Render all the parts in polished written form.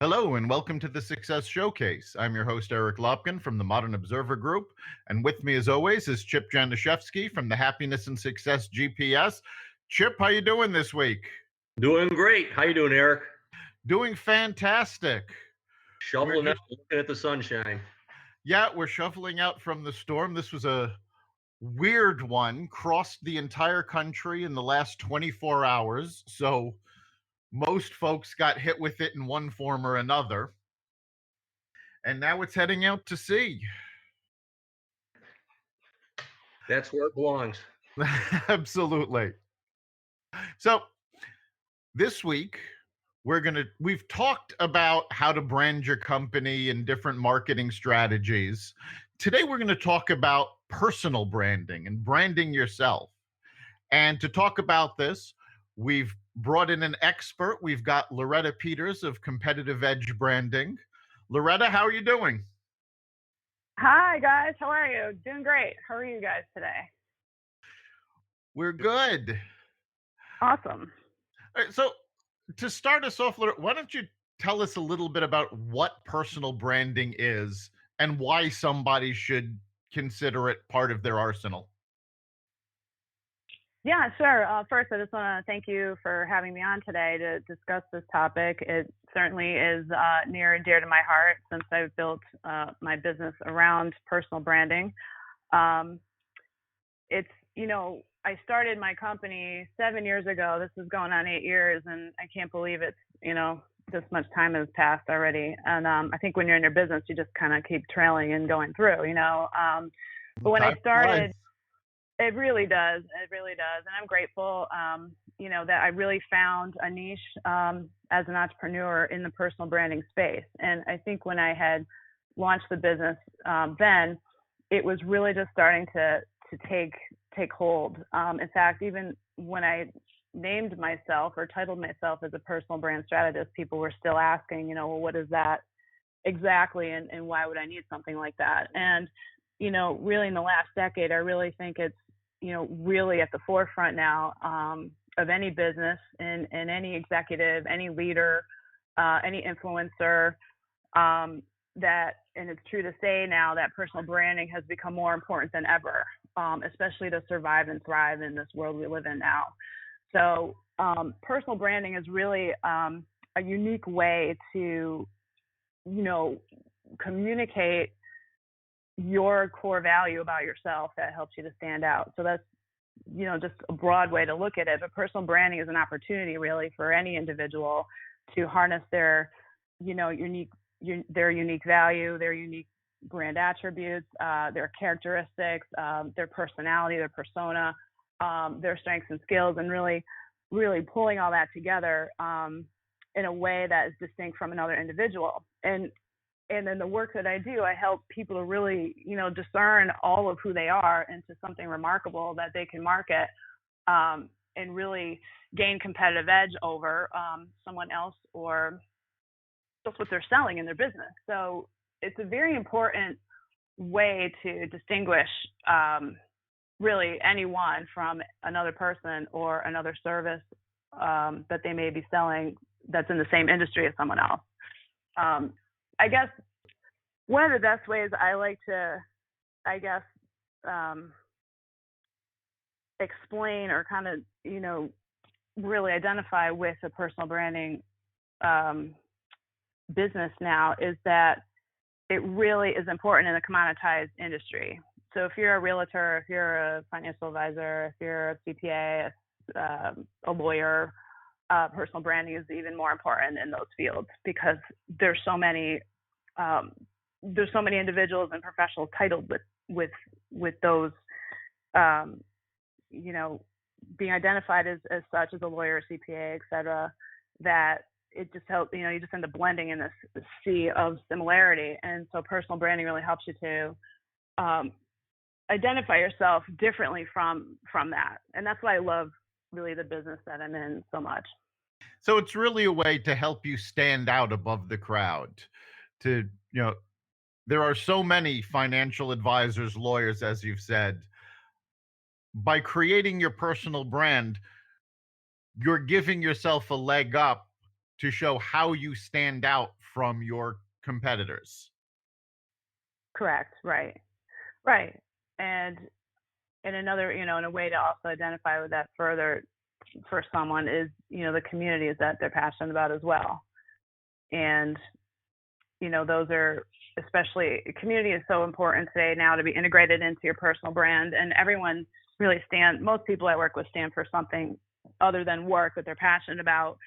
Hello and welcome to the Success Showcase. I'm your host, Eric Lopkin from the Modern Observer Group. And with me, as always, is Chip Janiszewski from the Happiness and Success GPS. Chip, how you doing this week? Doing great. How you doing, Eric? Doing fantastic. Shoveling out, looking at the sunshine. Yeah, we're shoveling out from the storm. This was a weird one, crossed the entire country in the last 24 hours. So most folks got hit with it in one form or another. And now it's heading out to sea. That's where it belongs. Absolutely. So this week we've talked about how to brand your company and different marketing strategies. Today we're going to talk about personal branding and branding yourself. And to talk about this, we've brought in an expert. We've got Loretta Peters of Competitive Edge Branding. Loretta, how are you doing? Hi, guys. How are you? Doing great. How are you guys today? We're good. Awesome. All right, so to start us off, Loretta, why don't you tell us a little bit about what personal branding is and why somebody should consider it part of their arsenal? Yeah, sure. First, I just want to thank you for having me on today to discuss this topic. It certainly is near and dear to my heart since I've built my business around personal branding. I started my company 7 years ago. This is going on 8 years, and I can't believe it's, this much time has passed already. And I think when you're in your business, you just kind of keep trailing and going through, But when I started, it really does. It really does. And I'm grateful, that I really found a niche as an entrepreneur in the personal branding space. And I think when I had launched the business then, it was really just starting to take hold. In fact, even when I named myself or titled myself as a personal brand strategist, people were still asking, well, what is that exactly? And why would I need something like that? And, really in the last decade, I really think it's, really at the forefront now of any business and any executive, any leader, any influencer, and it's true to say now that personal branding has become more important than ever, especially to survive and thrive in this world we live in now. So personal branding is really a unique way to, communicate your core value about yourself that helps you to stand out. So that's, just a broad way to look at it. But personal branding is an opportunity really for any individual to harness their, unique value, their unique brand attributes, their characteristics, their personality, their persona, their strengths and skills, and really pulling all that together in a way that is distinct from another individual. And then the work that I do, I help people to really, discern all of who they are into something remarkable that they can market and really gain competitive edge over someone else or just what they're selling in their business. So it's a very important way to distinguish really anyone from another person or another service that they may be selling that's in the same industry as someone else. I guess one of the best ways I like to, explain or kind of, really identify with a personal branding business now is that it really is important in a commoditized industry. So if you're a realtor, if you're a financial advisor, if you're a CPA, a lawyer, personal branding is even more important in those fields because there's so many individuals and professionals titled with those, being identified as such as a lawyer, CPA, et cetera, that it just helps, you just end up blending in this sea of similarity. And so personal branding really helps you to identify yourself differently from that. And that's why I love really the business that I'm in so much. So it's really a way to help you stand out above the crowd. There are so many financial advisors, lawyers, as you've said. By creating your personal brand, you're giving yourself a leg up to show how you stand out from your competitors. Correct. Right. Right. And another, in a way to also identify with that further for someone is, the communities that they're passionate about as well. And, those are, especially, community is so important today now to be integrated into your personal brand. And everyone really most people I work with stand for something other than work that they're passionate about.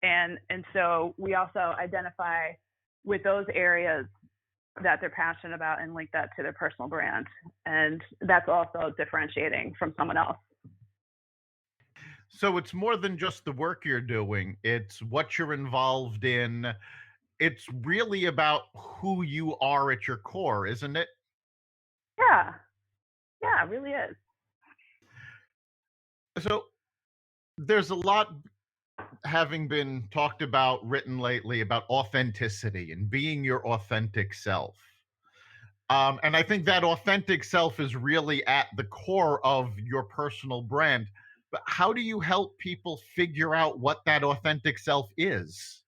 And so we also identify with those areas that they're passionate about and link that to their personal brand. And that's also differentiating from someone else. So it's more than just the work you're doing, it's what you're involved in. It's really about who you are at your core, isn't it? Yeah. Yeah, it really is. So there's a lot having been talked about, written lately, about authenticity and being your authentic self. And I think that authentic self is really at the core of your personal brand. But how do you help people figure out what that authentic self is?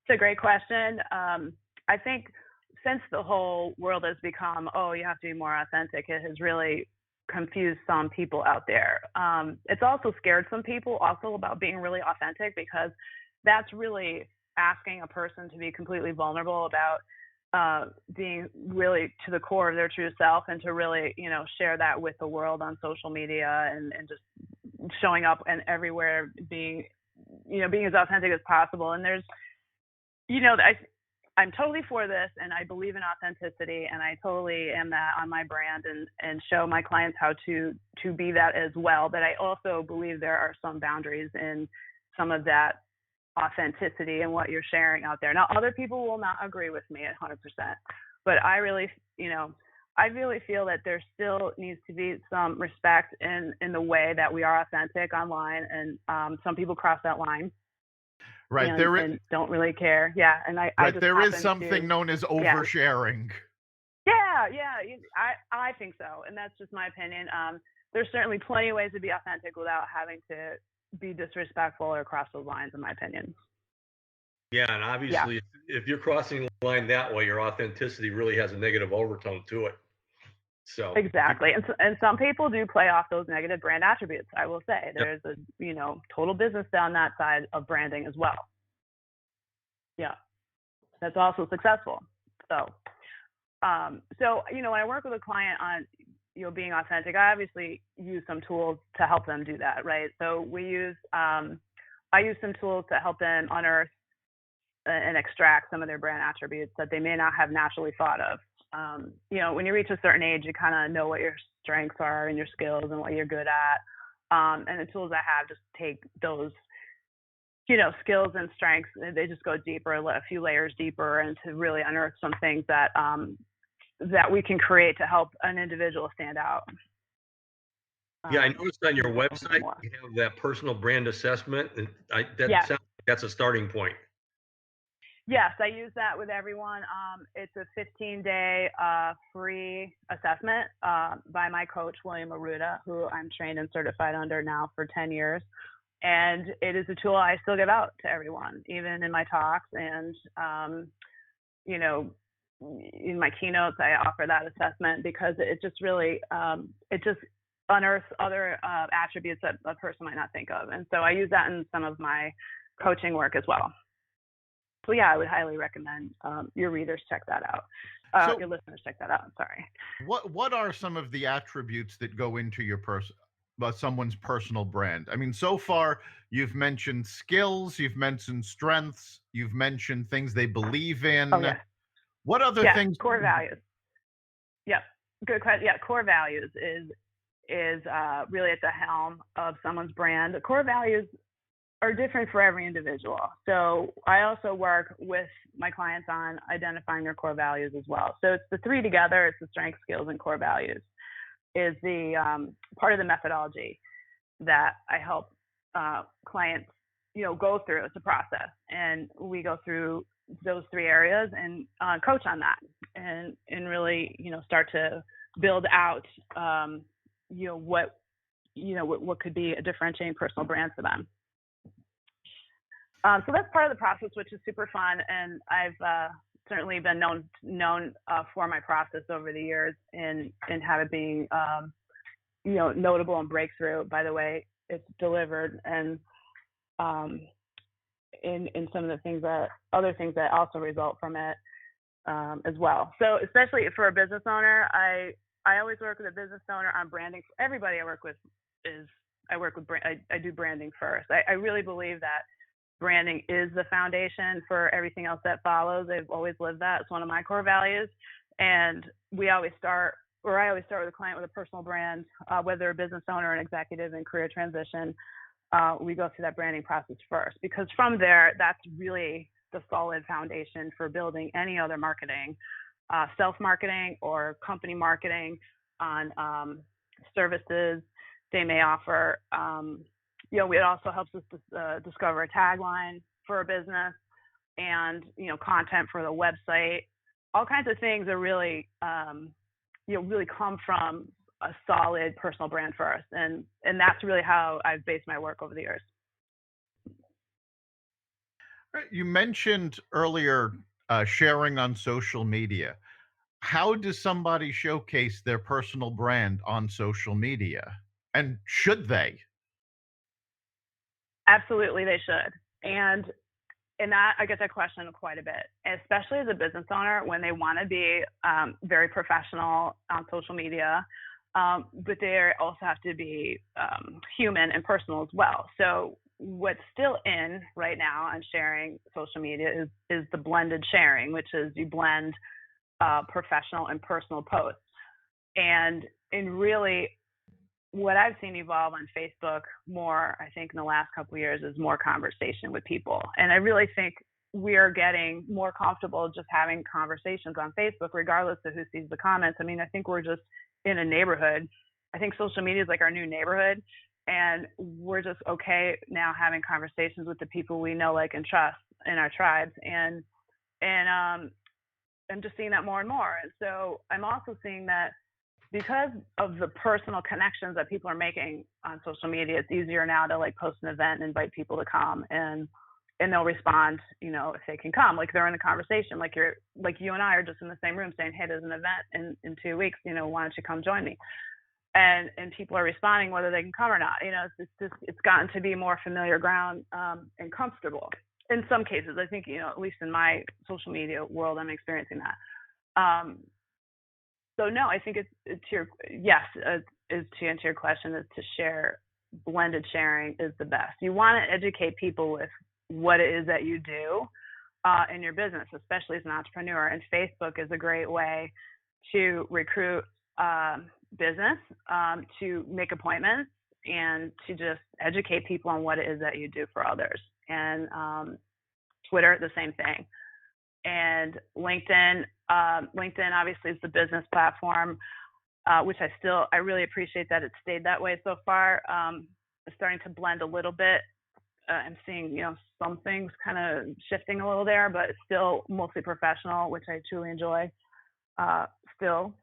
It's a great question. I think since the whole world has become, oh, you have to be more authentic, it has really confused some people out there. It's also scared some people also about being really authentic, because that's really asking a person to be completely vulnerable about being really to the core of their true self, and to really, share that with the world on social media, and just showing up and everywhere being as authentic as possible. And there's, I'm totally for this, and I believe in authenticity, and I totally am that on my brand, and show my clients how to be that as well. But I also believe there are some boundaries in some of that authenticity and what you're sharing out there. Now, other people will not agree with me 100%, but I really feel that there still needs to be some respect in the way that we are authentic online, and some people cross that line. Right. And don't really care. Yeah. And I just there is something known as oversharing. Yeah. I think so. And that's just my opinion. There's certainly plenty of ways to be authentic without having to be disrespectful or cross those lines, in my opinion. Yeah, and obviously, if you're crossing the line that way, your authenticity really has a negative overtone to it. So exactly, and some people do play off those negative brand attributes. I will say there's a total business down that side of branding as well. Yeah, that's also successful. So when I work with a client on being authentic, I obviously use some tools to help them do that, right? So we use I use some tools to help them unearth and extract some of their brand attributes that they may not have naturally thought of. When you reach a certain age, you kind of know what your strengths are and your skills and what you're good at. And the tools I have just take those, skills and strengths, and they just go deeper, a few layers deeper, and to really unearth some things that we can create to help an individual stand out. Yeah, I noticed on your website you have that personal brand assessment, and sounds like that's a starting point. Yes, I use that with everyone. It's a 15-day free assessment by my coach, William Arruda, who I'm trained and certified under now for 10 years. And it is a tool I still give out to everyone, even in my talks. And, in my keynotes, I offer that assessment because it just really, it just unearths other attributes that a person might not think of. And so I use that in some of my coaching work as well. So yeah, I would highly recommend your readers check that out. Your listeners check that out. I'm sorry. What are some of the attributes that go into your someone's personal brand? I mean, so far you've mentioned skills, you've mentioned strengths, you've mentioned things they believe in. Oh, yes. What other things? Core values. Yep. Good question. Yeah, core values is really at the helm of someone's brand. The core values are different for every individual. So I also work with my clients on identifying their core values as well. So it's the three together. It's the strengths, skills, and core values is the part of the methodology that I help clients, go through. It's a process, and we go through those three areas and coach on that, and really, start to build out, what could be a differentiating personal brand for them. So that's part of the process, which is super fun, and I've certainly been known for my process over the years in how it being notable and breakthrough by the way it's delivered, and in some of the other things that also result from it as well. So especially for a business owner, I always work with a business owner on branding. Everybody I work with I do branding first. I really believe that branding is the foundation for everything else that follows. I've always lived that. It's one of my core values. And I always start with a client with a personal brand, whether a business owner or an executive in career transition. We go through that branding process first, because from there, that's really the solid foundation for building any other marketing, self-marketing or company marketing on services they may offer. It also helps us discover a tagline for a business, and content for the website. All kinds of things are really really come from a solid personal brand first, and that's really how I've based my work over the years. You mentioned earlier sharing on social media. How does somebody showcase their personal brand on social media? And should they? Absolutely, they should. And that I get that question quite a bit, especially as a business owner when they want to be very professional on social media, but they also have to be human and personal as well. So what's still in right now on sharing social media is the blended sharing, which is you blend professional and personal posts. And really, what I've seen evolve on Facebook more, I think, in the last couple of years is more conversation with people. And I really think we are getting more comfortable just having conversations on Facebook, regardless of who sees the comments. I mean, I think we're just in a neighborhood. I think social media is like our new neighborhood, and we're just okay now having conversations with the people we know, like, and trust in our tribes. And I'm just seeing that more and more. And so I'm also seeing that because of the personal connections that people are making on social media, it's easier now to like post an event and invite people to come, and they'll respond, if they can come, like they're in a conversation, like you and I are just in the same room saying, hey, there's an event in 2 weeks, why don't you come join me? And people are responding whether they can come or not. It's gotten to be more familiar ground and comfortable in some cases. I think, at least in my social media world, I'm experiencing that. So no, I think is to answer your question, is to share. Blended sharing is the best. You want to educate people with what it is that you do in your business, especially as an entrepreneur. And Facebook is a great way to recruit business, to make appointments, and to just educate people on what it is that you do for others. And Twitter, the same thing. And LinkedIn obviously is the business platform, which I really appreciate that it stayed that way so far. It's starting to blend a little bit. I'm seeing, some things kind of shifting a little there, but it's still mostly professional, which I truly enjoy still,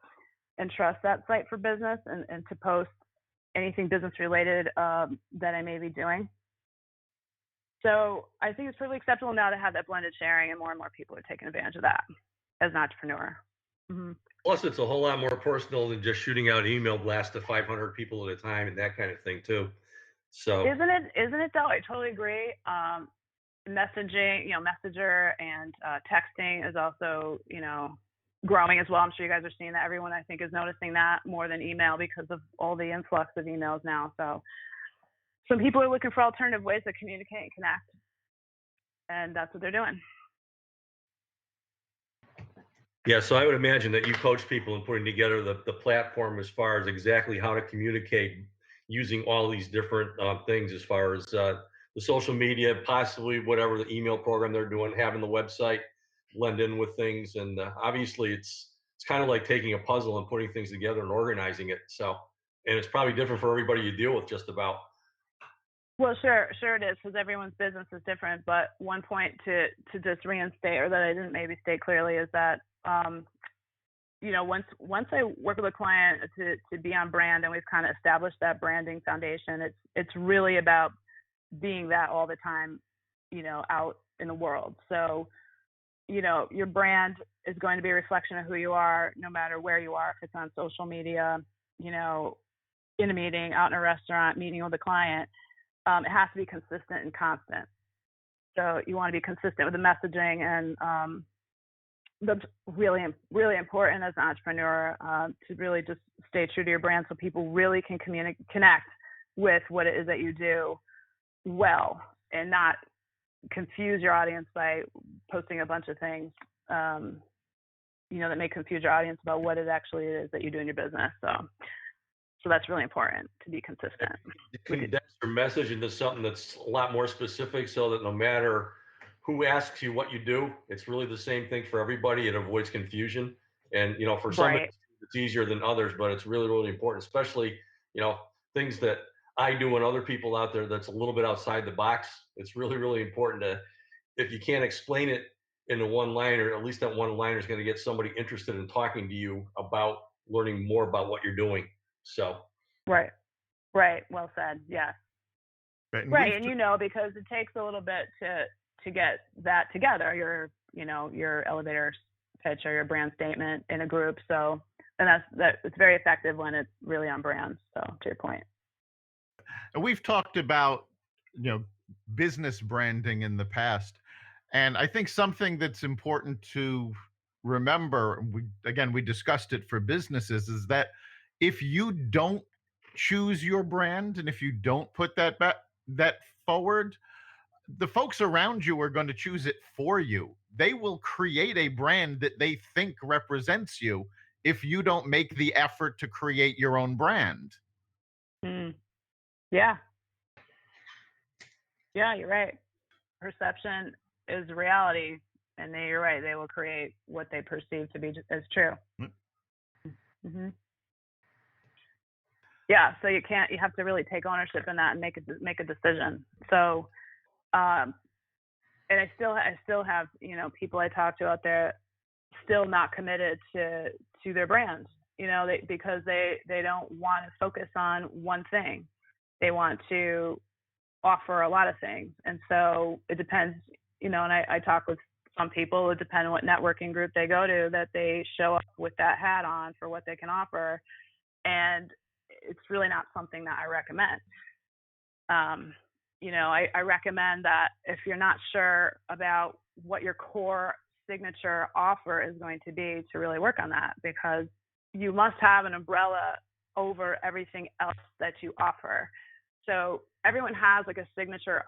and trust that site for business and to post anything business related that I may be doing. So I think it's really acceptable now to have that blended sharing, and more people are taking advantage of that as an entrepreneur. Mm-hmm. Plus, it's a whole lot more personal than just shooting out email blasts to 500 people at a time and that kind of thing too. So isn't it though? I totally agree. Messaging, Messenger and texting is also, growing as well. I'm sure you guys are seeing that. Everyone, I think, is noticing that more than email because of all the influx of emails now. So some people are looking for alternative ways to communicate and connect, and that's what they're doing. Yeah, so I would imagine that you coach people in putting together the platform as far as exactly how to communicate using all these different things, as far as the social media, possibly whatever the email program they're doing, having the website blend in with things. And obviously it's kind of like taking a puzzle and putting things together and organizing it. So, and it's probably different for everybody you deal with, just about. Well, sure it is, because everyone's business is different. But one point to just reinstate, or that I didn't maybe state clearly, is that once I work with a client to be on brand, and we've kind of established that branding foundation, it's really about being that all the time out in the world. So, your brand is going to be a reflection of who you are, no matter where you are. If it's on social media, in a meeting, out in a restaurant, meeting with a client, it has to be consistent and constant. So you want to be consistent with the messaging, and that's really, really important as an entrepreneur, to really just stay true to your brand, so people really can connect with what it is that you do well, and not confuse your audience by posting a bunch of things, that may confuse your audience about what it actually is that you do in your business. So that's really important, to be consistent. Condense your message into something that's a lot more specific, so that no matter who asks you what you do, it's really the same thing for everybody. It avoids confusion. And, for some, Right. it's easier than others, but it's really, really important, especially, things that I do and other people out there that's a little bit outside the box. It's really, really important to, if you can't explain it in a one liner, at least that one liner is going to get somebody interested in talking to you about learning more about what you're doing. So. Right. Well said. Yes. Right. And because it takes a little bit to get that together, your elevator pitch or your brand statement in a group. So, and it's very effective when it's really on brand. So, to your point. And we've talked about, business branding in the past. And I think something that's important to remember, we discussed it for businesses, is that if you don't choose your brand, and if you don't put that forward, the folks around you are going to choose it for you. They will create a brand that they think represents you if you don't make the effort to create your own brand. Yeah, you're right. Perception is reality, and you're right. They will create what they perceive to be as true. Mm-hmm. Yeah, so you have to really take ownership in that and make a decision. So, and I still have, people I talk to out there still not committed to their brands, because they don't want to focus on one thing. They want to offer a lot of things. And so it depends, and I talk with some people, it depends on what networking group they go to, that they show up with that hat on for what they can offer. And it's really not something that I recommend. I recommend that if you're not sure about what your core signature offer is going to be, to really work on that, because you must have an umbrella over everything else that you offer. So everyone has like a signature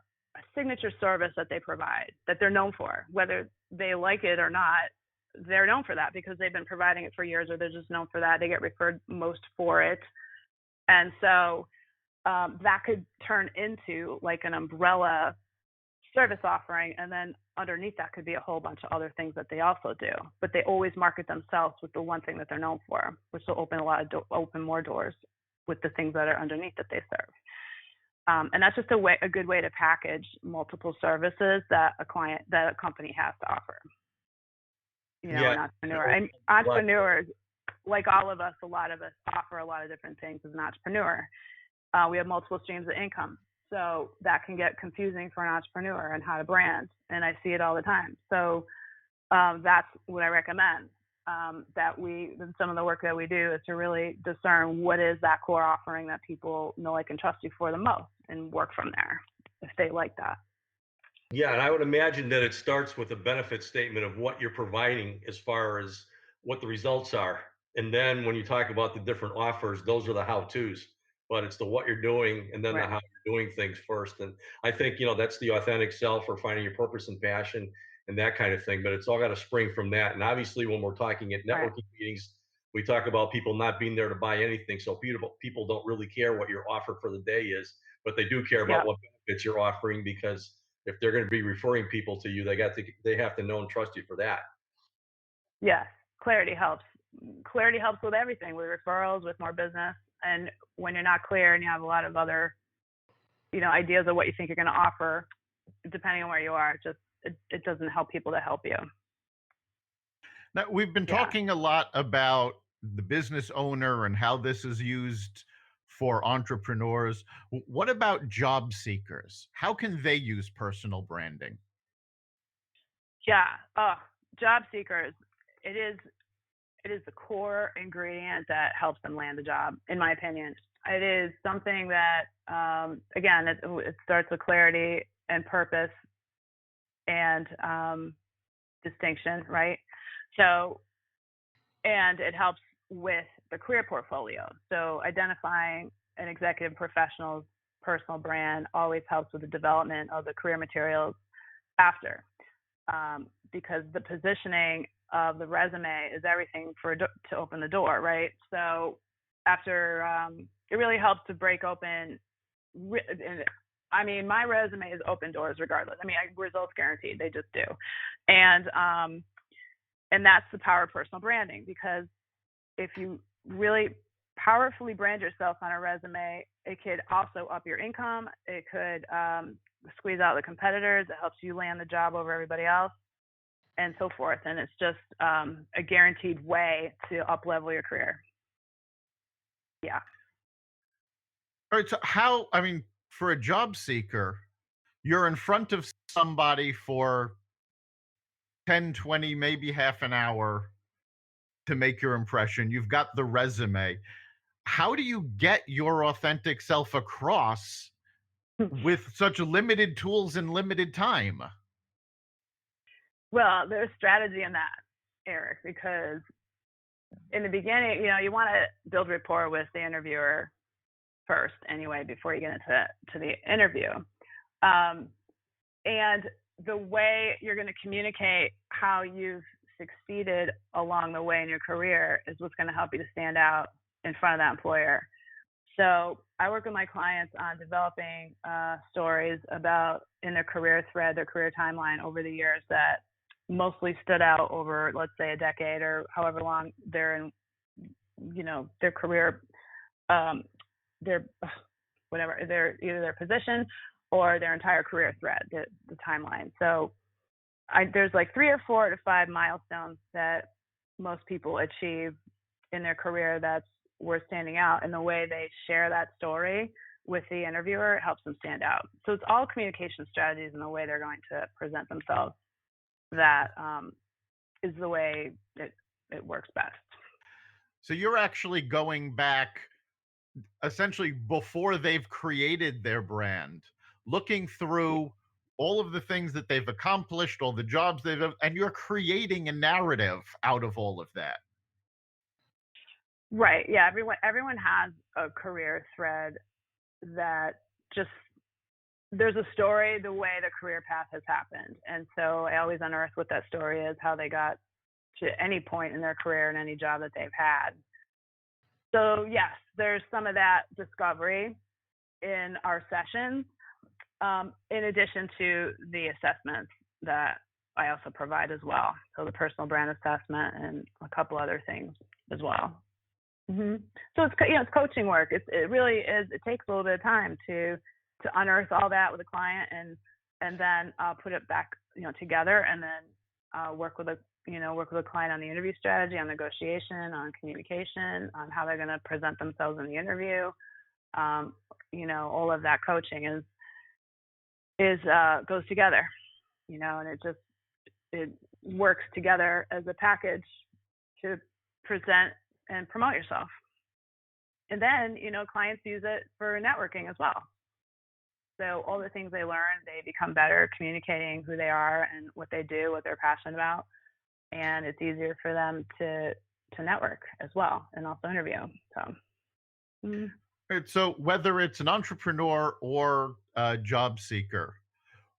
service that they provide, that they're known for, whether they like it or not. They're known for that because they've been providing it for years, or they're just known for that. They get referred most for it. And so that could turn into like an umbrella service offering. And then underneath that could be a whole bunch of other things that they also do. But they always market themselves with the one thing that they're known for, which will open more doors with the things that are underneath that they serve. And that's just a good way to package multiple services that a company has to offer. An entrepreneur. And entrepreneurs, like all of us, a lot of us offer a lot of different things as an entrepreneur. We have multiple streams of income. So that can get confusing for an entrepreneur and how to brand. And I see it all the time. So that's what I recommend. Some of the work that we do is to really discern what is that core offering that people know, like, and trust you for the most, and work from there if they like that. Yeah, and I would imagine that it starts with a benefit statement of what you're providing as far as what the results are. And then when you talk about the different offers, those are the how-tos. But it's the what you're doing and then Right. the how you're doing things first. And I think, that's the authentic self, or finding your purpose and passion and that kind of thing. But it's all got to spring from that. And obviously, when we're talking at networking meetings, we talk about people not being there to buy anything. So people don't really care what your offer for the day is, but they do care about what benefits you're offering, because if they're going to be referring people to you, they have to know and trust you for that. Yes, clarity helps. Clarity helps with everything, with referrals, with more business. And when you're not clear and you have a lot of other, ideas of what you think you're going to offer, depending on where you are, it doesn't help people to help you. Now, we've been talking a lot about the business owner and how this is used for entrepreneurs. What about job seekers? How can they use personal branding? Yeah. Job seekers. It is the core ingredient that helps them land a job, in my opinion. It is something that, again, it starts with clarity and purpose and distinction, right? So, and it helps with the career portfolio. So identifying an executive professional's personal brand always helps with the development of the career materials after, because the positioning of the resume is everything to open the door, right? So after, it really helps to break open. I mean, my resume is open doors regardless. I mean, results guaranteed. They just do, and that's the power of personal branding, because if you really powerfully brand yourself on a resume, it could also up your income. It could squeeze out the competitors. It helps you land the job over everybody else, and so forth. And it's just a guaranteed way to up level your career. Yeah. All right. So I mean, for a job seeker, you're in front of somebody for 10, 20, maybe half an hour to make your impression. You've got the resume. How do you get your authentic self across with such limited tools and limited time? Well, there's strategy in that, Eric, because in the beginning, you want to build rapport with the interviewer first anyway, before you get into the interview. And the way you're going to communicate how you've succeeded along the way in your career is what's going to help you to stand out in front of that employer. So I work with my clients on developing stories about in their career thread, their career timeline over the years that mostly stood out over, let's say, a decade or however long they're in, their career, their either their position or their entire career thread, the timeline. So there's like 3 or 4 to 5 milestones that most people achieve in their career that's worth standing out, and the way they share that story with the interviewer helps them stand out. So it's all communication strategies and the way they're going to present themselves that is the way it works best. So you're actually going back essentially before they've created their brand, looking through all of the things that they've accomplished, all the jobs and you're creating a narrative out of all of that. Right. Yeah. Everyone has a career thread that just, there's a story, the way the career path has happened. And so I always unearth what that story is, how they got to any point in their career and any job that they've had. So yes, there's some of that discovery in our sessions, in addition to the assessments that I also provide as well. So the personal brand assessment and a couple other things as well. Mm-hmm. So it's coaching work. It really is. It takes a little bit of time to unearth all that with a client and then put it back together, and then work with a client on the interview strategy, on negotiation, on communication, on how they're going to present themselves in the interview. All of that coaching goes together, and it works together as a package to present and promote yourself. And then, clients use it for networking as well. So all the things they learn, they become better communicating who they are and what they do, what they're passionate about. And it's easier for them to network as well, and also interview. So, Right, so whether it's an entrepreneur or a job seeker,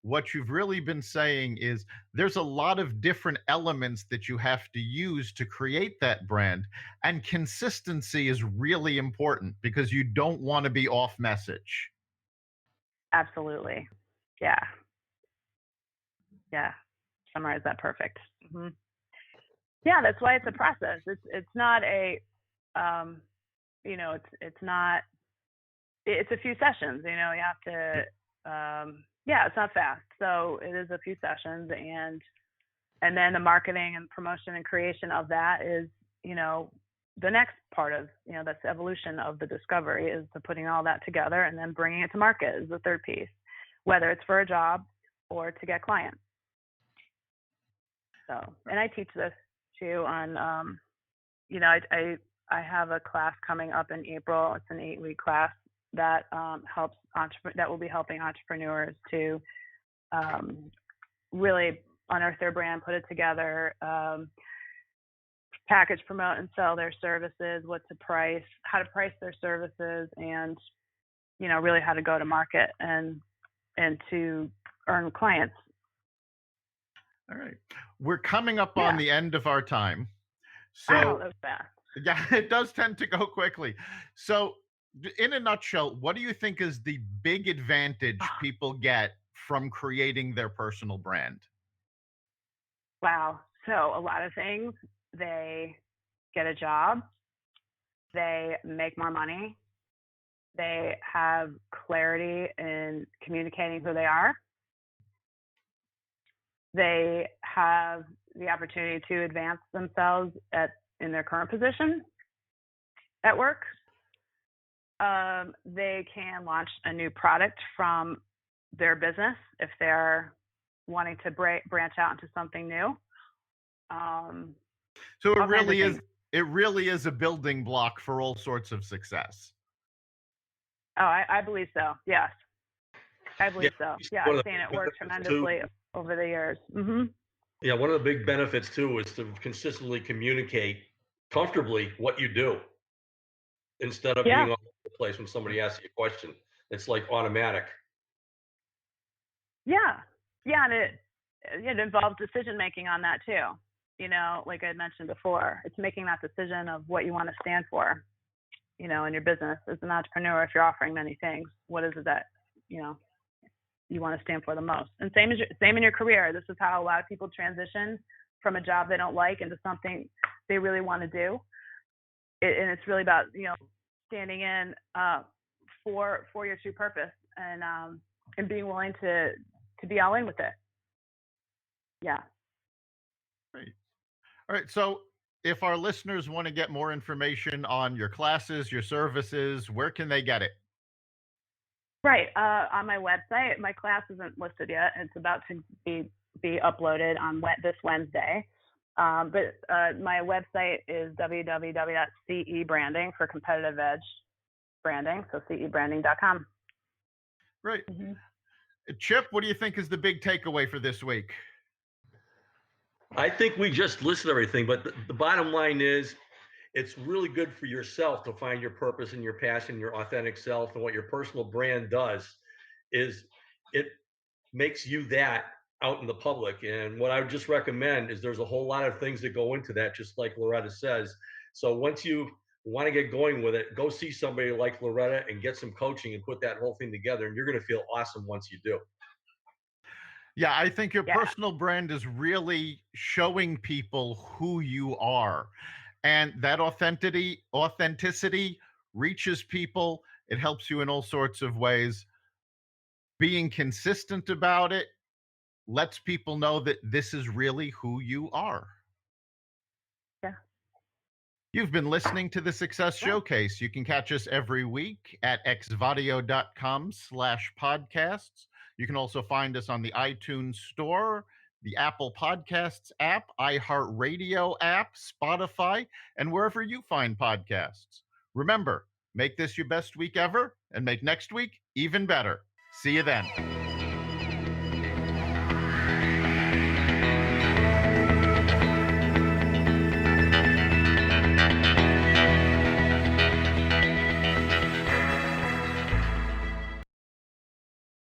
what you've really been saying is there's a lot of different elements that you have to use to create that brand, and consistency is really important because you don't want to be off message. Absolutely. Yeah. Summarize that perfect. Mm-hmm. Yeah, that's why it's a process. It's not a, it's a few sessions. You have to, it's not fast. So it is a few sessions, and then the marketing and promotion and creation of that is, the next part of, that's the evolution of the discovery, is to putting all that together and then bringing it to market is the third piece, whether it's for a job or to get clients. So, and I teach this too on, I have a class coming up in April. It's an 8-week class that that will be helping entrepreneurs to really unearth their brand, put it together, package, promote, and sell their services, how to price their services, and really how to go to market and to earn clients. All right, we're coming up on the end of our time, so that was fast. Yeah, it does tend to go quickly. So, in a nutshell, what do you think is the big advantage people get from creating their personal brand? Wow. So a lot of things. They get a job. They make more money. They have clarity in communicating who they are. They have the opportunity to advance themselves in their current position at work. They can launch a new product from their business if they're wanting to branch out into something new. So it really is a building block for all sorts of success. Oh, I believe so. Yes, I believe so. Yeah, I've seen it work tremendously over the years. Mm-hmm. Yeah, one of the big benefits too is to consistently communicate comfortably what you do, instead of being all over the place when somebody asks you a question. It's like automatic. Yeah, and it involves decision making on that too. Like I mentioned before, it's making that decision of what you want to stand for. In your business as an entrepreneur, if you're offering many things, what is it that you want to stand for the most? And same in your career. This is how a lot of people transition from a job they don't like into something they really want to do. And it's really about standing in for your true purpose and being willing to be all in with it. Yeah. Great. All right. So if our listeners want to get more information on your classes, your services, where can they get it? Right. On my website. My class isn't listed yet. It's about to be uploaded on this Wednesday. But my website is www.cebranding for competitive edge branding. So cebranding.com. Right. Mm-hmm. Chip, what do you think is the big takeaway for this week? I think we just listed everything, but the bottom line is it's really good for yourself to find your purpose and your passion, your authentic self. And what your personal brand does is it makes you that out in the public. And what I would just recommend is there's a whole lot of things that go into that, just like Loretta says. So once you want to get going with it, go see somebody like Loretta and get some coaching and put that whole thing together. And you're going to feel awesome once you do. Yeah, I think your personal brand is really showing people who you are. And that authenticity reaches people. It helps you in all sorts of ways. Being consistent about it lets people know that this is really who you are. Yeah. You've been listening to the Success Showcase. You can catch us every week at xvadio.com/podcasts. You can also find us on the iTunes Store, the Apple Podcasts app, iHeartRadio app, Spotify, and wherever you find podcasts. Remember, make this your best week ever and make next week even better. See you then.